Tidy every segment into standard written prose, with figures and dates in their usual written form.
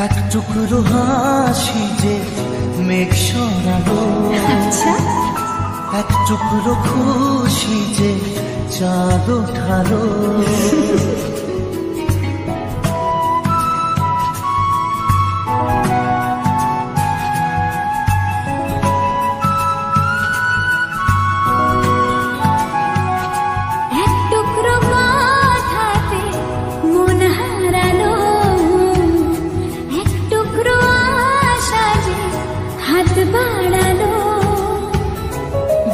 এক টুকরো হাসি যে মেঘ সরালো, আচ্ছা এক টুকরো খুশি যে চাঁদ ওঠালো।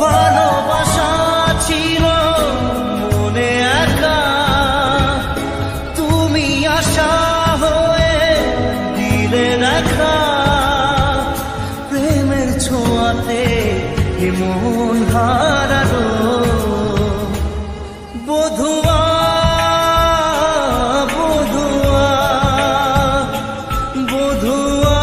ভালোবাসা ছিল মনে একা, তুমি আশা হয়ে দিলে দেখা। প্রেমের ছোঁয়াতে মন হারালো, বধুয়া বধুয়া বধুয়া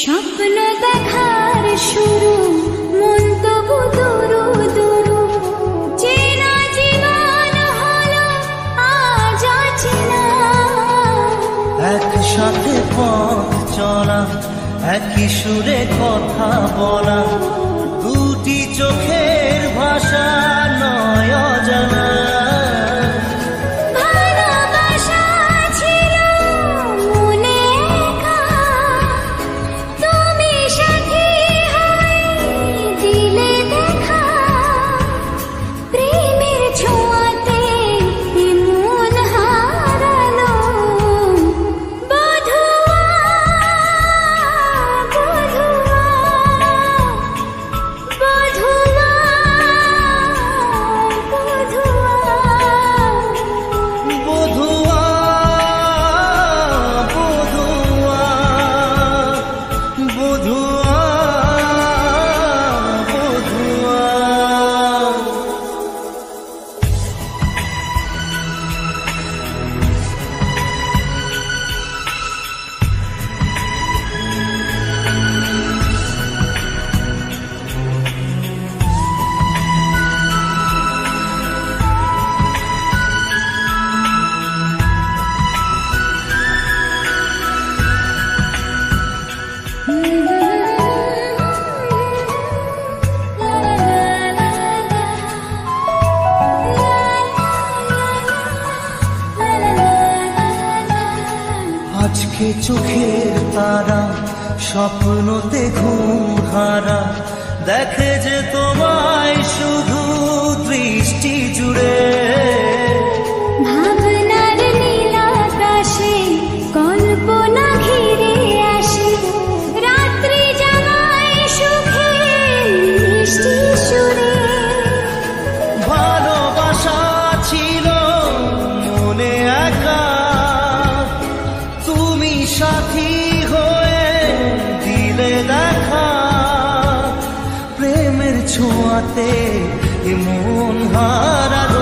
স্বপ্ন দেখার শুরু, মন তবু দুরু দুরু, চেনা জীবন হলো আজ অচেনা। একসাথে পথ চলা, একই সুরে কথা বলা, দুটি চোখের ভাষা নয় অজানা। আজকে চোখের তারা স্বপ্নতে ঘুম হারা, দেখে যে তোমায় শুধু দৃষ্টি জুড়ে। ভাবনার নীল আকাশে কল্পনা ঘিরে আসে, রাত্রি জাগায় সুখে মিষ্টি সুরে। ভালোবাসা ছিল মনে একা, তুমি সাথী হয়ে দিলে দেখা। প্রেমের ছোঁয়াতে মন হারালো।